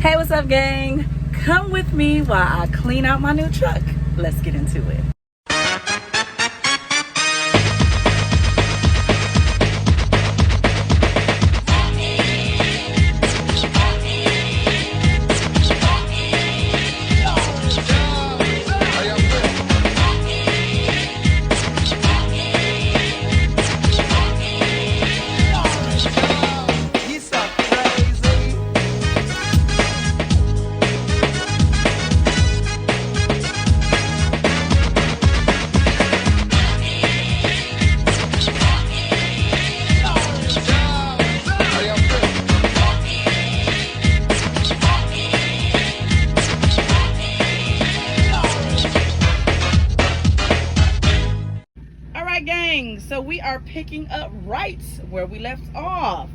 Hey, what's up, gang? Come with me while I clean out my new truck. Let's get into it. So we are picking up right where we left off.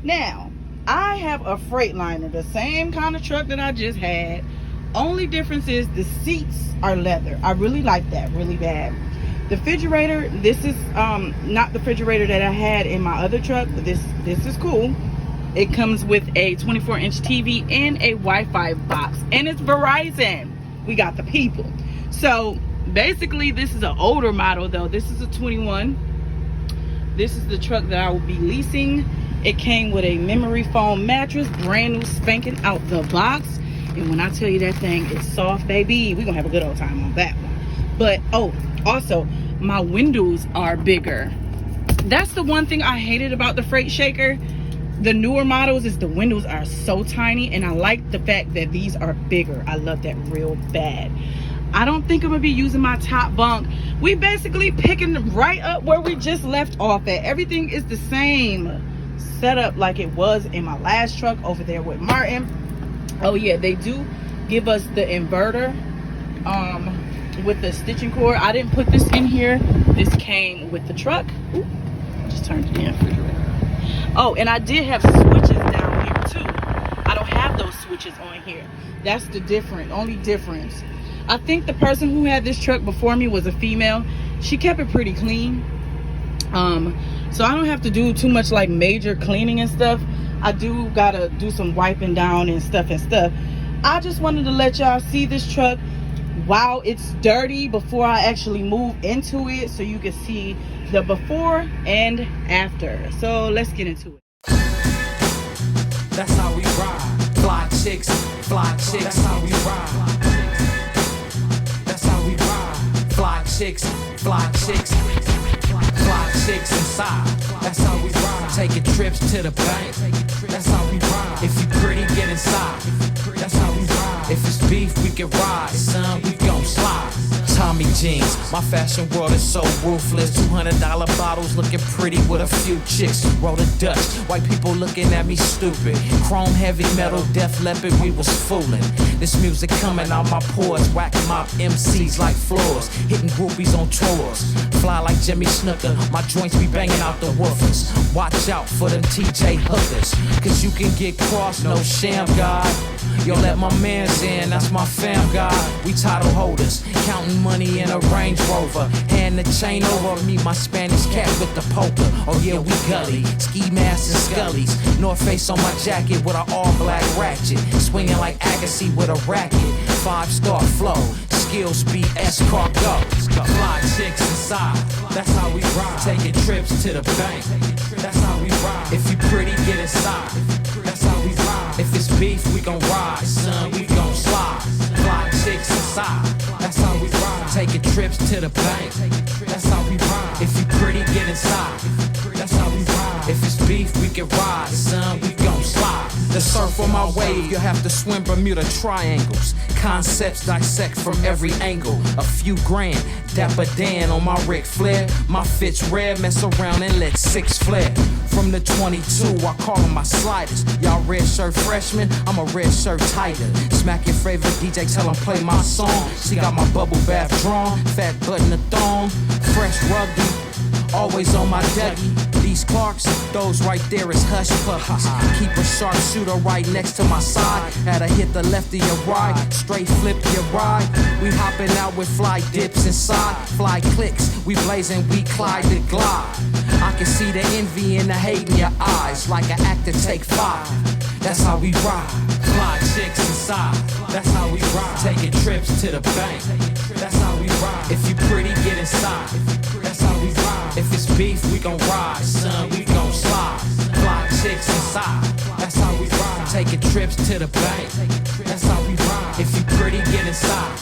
Now, I have a Freightliner, the same kind of truck that I just had. Only difference is the seats are leather. I really like that, really bad. The refrigerator, this is not the refrigerator that I had in my other truck, but this is cool. It comes with a 24-inch TV and a Wi-Fi box, and it's Verizon. We got the people. So basically, this is an older model though. This is a 21. This is the truck that I will be leasing. It came with a memory foam mattress, brand new spanking out the box. And when I tell you that thing is soft, baby, we're gonna have a good old time on that one. But oh, also my windows are bigger. That's the one thing I hated about the Freight Shaker. The newer models is the windows are so tiny, and I like the fact that these are bigger. I love that real bad. I don't think I'm gonna be using my top bunk. We basically picking right up where we just left off at. Everything is the same setup like it was in my last truck over there with Martin. Oh yeah, they do give us the inverter with the stitching cord. I didn't put this in here. This came with the truck. Ooh, just turned it in. Oh, and I did have switches down here too. I don't have those switches on here. That's the only difference. I think the person who had this truck before me was a female. She kept it pretty clean. So I don't have to do too much like major cleaning and stuff. I do gotta do some wiping down and stuff. I just wanted to let y'all see this truck while it's dirty before I actually move into it, so you can see the before and after. So let's get into it. That's how we ride. Fly chicks. That's how we ride. Fly chicks, fly chicks inside. That's how we ride. Taking trips to the bank. That's how we ride. If you pretty, get inside. That's how we ride. If it's beef, we can ride. Son, we gon' slide. Tommy jeans, my fashion world is so ruthless. $200 bottles looking pretty with a few chicks. Roll the Dutch, white people looking at me stupid. Chrome heavy metal, Def Leppard, we was fooling. This music coming out my pores, whacking my MCs like floors, hitting groupies on tours. Fly like Jimmy Snooker, my joints be banging out the woofers. Watch out for them TJ hookers, cause you can get crossed, no sham God. Yo, let my mans in, that's my fam God. We title holders, counting money in a Range Rover. Hand the chain over, meet my Spanish cat with the poker. Oh yeah, we gully, ski masks and scullies. North Face on my jacket with an all black ratchet. Swinging like Agassi with a racket. 5-star flow, skills be escort go. Fly chicks inside, that's how we ride. Taking trips to the bank, that's how we ride. If you pretty, get inside, that's how we ride. If it's beef, we gon' ride, son, we gon' slide. Fly chicks inside, that's how we ride. Taking trips to the bank, that's how we ride. If you pretty, get inside, that's how we ride. If it's beef, we can ride, son, we gon' slide. To surf on my wave, you'll have to swim Bermuda triangles. Concepts dissect from every angle. A few grand, Dapper Dan on my Ric Flair. My fit's red, mess around and let 6 flare. From the 22, I call them my sliders. Y'all red shirt freshmen, I'm a red shirt tighter. Smack your favorite DJ, tell him play my song. She got my bubble bath drawn, fat button a thong. Fresh rugby, always on my Dougie. These Clarks, those right there is hush puppies. Keep a sharp shooter right next to my side. Had to hit the left of your right, straight flip your ride. We hopping out with fly dips inside, fly clicks. We blazing, we Clyde to glide. I can see the envy and the hate in your eyes, like an actor take 5. That's how we ride. Fly chicks inside. That's how we ride. Taking trips to the bank. That's how we ride. If you pretty, get inside. That's how we ride. If it's beef, we gon' ride. Son, we gon' slide. Fly chicks inside. That's how we ride. Taking trips to the bank. That's how we ride. If you pretty, get inside.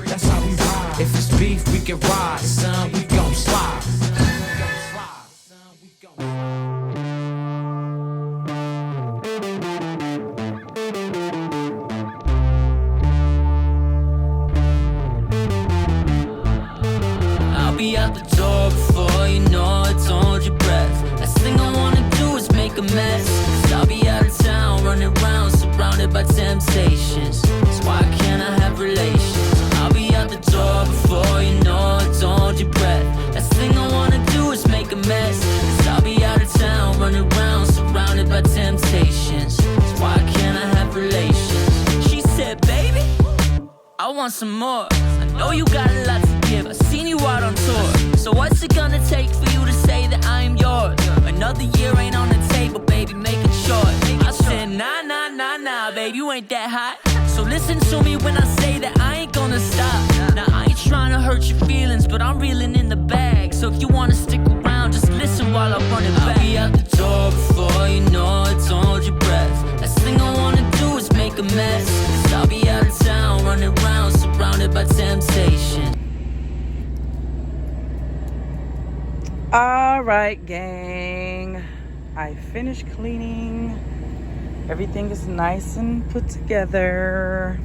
That's how we ride. If it's beef, we can ride. Son, we gon' slide. I'll be out the door before you know it's hold your breath. Last thing I wanna do is make a mess. 'Cause I'll be out of town, running around, surrounded by temptations. That's why can't I have relations? I'll be out the door before you know it's hold your breath. Last thing I wanna do is make a mess. 'Cause I'll be out of town, running around, surrounded by temptations. That's why can't I have relations? She said, baby, I want some more. I know you got a lot to give. I've seen you out on tour. So what's it gonna take for you to say that I am yours? Another year ain't on the table, baby, make it short. I said, nah, baby, you ain't that hot. So listen to me when I say that I ain't gonna stop. Now I ain't trying to hurt your feelings, but I'm reeling in the bag. So if you wanna stick around, just listen while I run it back. I'll be out the door before you know it's hold your breath. Last thing I wanna do is make a mess. 'Cause I'll be out of town, running around, surrounded by temptation. All right, gang, I finished cleaning. Everything is nice and put together.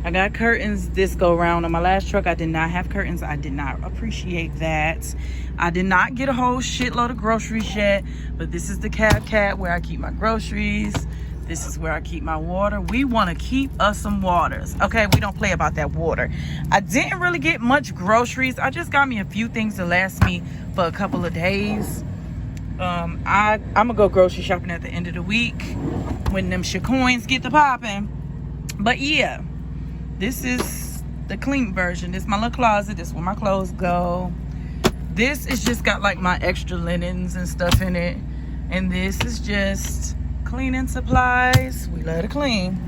I got curtains this go round. On my last truck, I did not have curtains. I did not appreciate that. I did not get a whole shitload of groceries yet, but this is the cat where I keep my groceries. This is where I keep my water. We want to keep us some waters. Okay, we don't play about that water. I didn't really get much groceries. I just got me a few things to last me for a couple of days. I'm gonna go grocery shopping at the end of the week when them shit coins get to popping. But yeah, this is the clean version. This is my little closet. This is where my clothes go. This is just got like my extra linens and stuff in it. And this is just cleaning supplies. We love to clean.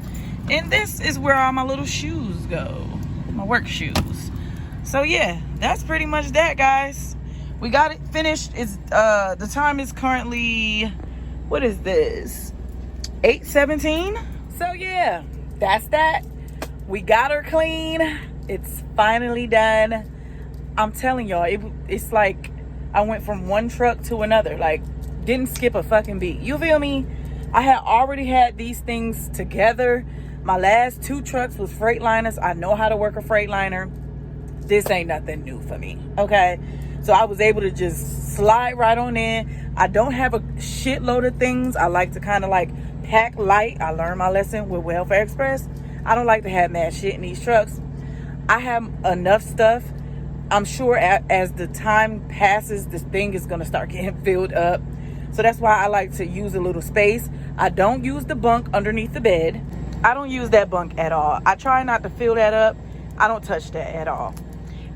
And this is where all my little shoes go. My work shoes. So yeah, that's pretty much that, guys. We got it finished. It's the time is currently, what is this? 8:17. So yeah, that's that. We got her clean. It's finally done. I'm telling y'all, it's like I went from one truck to another. Like, didn't skip a fucking beat. You feel me? I had already had these things together. My last 2 trucks was Freightliners. I know how to work a Freightliner. This ain't nothing new for me, okay? So I was able to just slide right on in. I don't have a shitload of things. I like to kind of like pack light. I learned my lesson with Welfare Express. I don't like to have mad shit in these trucks. I have enough stuff. I'm sure as the time passes, this thing is going to start getting filled up. So that's why I like to use a little space. I don't use the bunk underneath the bed. I don't use that bunk at all. I try not to fill that up. I don't touch that at all.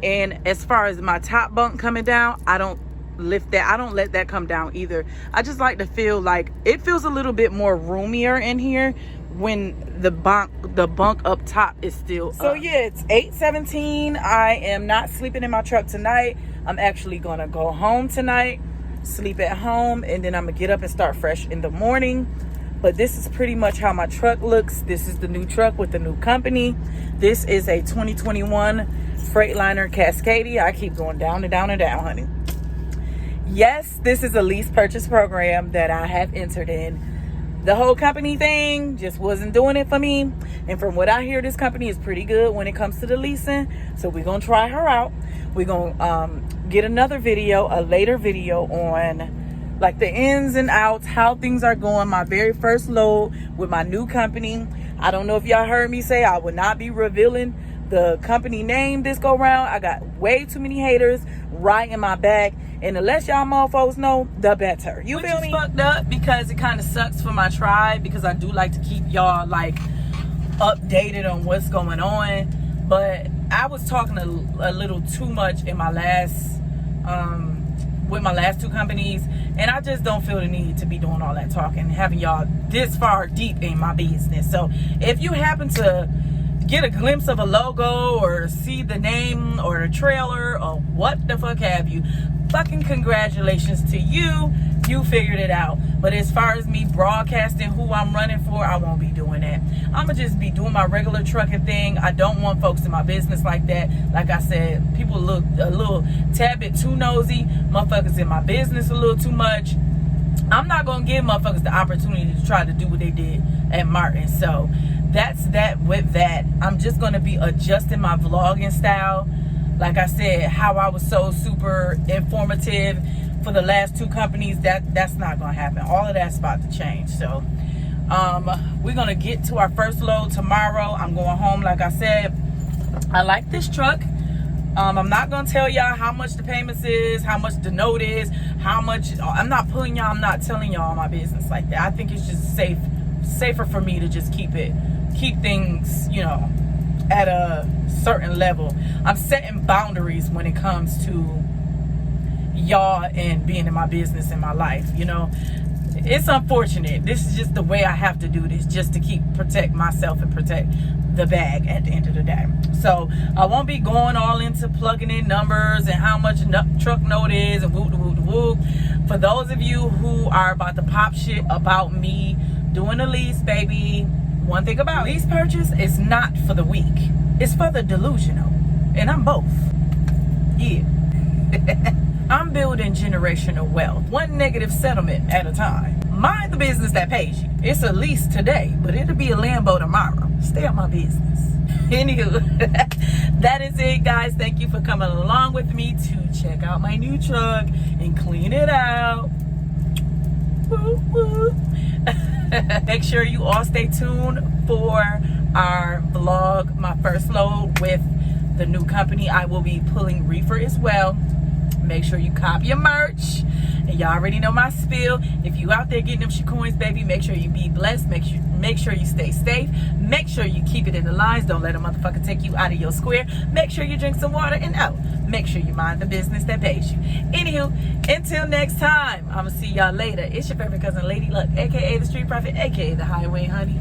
And as far as my top bunk coming down, I don't lift that. I don't let that come down either. I just like to feel like it feels a little bit more roomier in here when the bunk up top is still so up. Yeah, it's 8:17. I am not sleeping in my truck tonight. I'm actually gonna go home tonight, sleep at home, and then I'm gonna get up and start fresh in the morning. But this is pretty much how my truck looks. This is the new truck with the new company. This is a 2021 Freightliner Cascadia. I keep going down and down and down, honey. Yes, this is a lease purchase program that I have entered in. The whole company thing just wasn't doing it for me. And from what I hear, this company is pretty good when it comes to the leasing. So we're going to try her out. We're going to get another video, a later video on like the ins and outs, how things are going. My very first load with my new company. I don't know if y'all heard me say I would not be revealing the company name this go round. I got way too many haters right in my back. And the less y'all motherfuckers know, the better. You feel me? Which is fucked up because it kind of sucks for my tribe, because I do like to keep y'all like updated on what's going on. But I was talking a little too much in my last with my last two companies, and I just don't feel the need to be doing all that talking, having y'all this far deep in my business. So if you happen to get a glimpse of a logo or see the name or the trailer or what the fuck have you, fucking congratulations to you. You figured it out. But as far as me broadcasting who I'm running for, I won't be doing that. I'm gonna just be doing my regular trucking thing. I don't want folks in my business like that. Like I said, people look a little tad bit too nosy. Motherfuckers in my business a little too much. I'm not gonna give motherfuckers the opportunity to try to do what they did at Martin. So that's that with that. I'm just gonna be adjusting my vlogging style. Like I said, how I was so super informative for the last two companies, that's not gonna happen. All of that's about to change. So we're gonna get to our first load tomorrow. I'm going home. Like I said, I like this truck. I'm not gonna tell y'all how much the payments is, how much the note is, how much. I'm not pulling y'all, I'm not telling y'all my business like that. I think it's just safer for me to just keep things, you know, at a certain level. I'm setting boundaries when it comes to y'all and being in my business in my life. You know, it's unfortunate. This is just the way I have to do this, just to protect myself and protect the bag at the end of the day. So I won't be going all into plugging in numbers and how much truck note is and whoop whoop whoop. For those of you who are about to pop shit about me doing a lease, baby, one thing about lease purchase, it's not for the weak, it's for the delusional, and I'm both. Yeah. I'm building generational wealth, one negative settlement at a time. Mind the business that pays you. It's a lease today, but it'll be a Lambo tomorrow. Stay out my business. Anywho, that is it, guys. Thank you for coming along with me to check out my new truck and clean it out. Woo, woo. Make sure you all stay tuned for our vlog, my first load with the new company. I will be pulling reefer as well. Make sure you cop your merch. And y'all already know my spiel. If you out there getting them shit coins, baby, make sure you be blessed. Make sure you stay safe. Make sure you keep it in the lines. Don't let a motherfucker take you out of your square. Make sure you drink some water and out. Make sure you mind the business that pays you. Anywho, until next time, I'm gonna see y'all later. It's your favorite cousin, Lady Luck, aka the Street Prophet, aka the Highway Honey.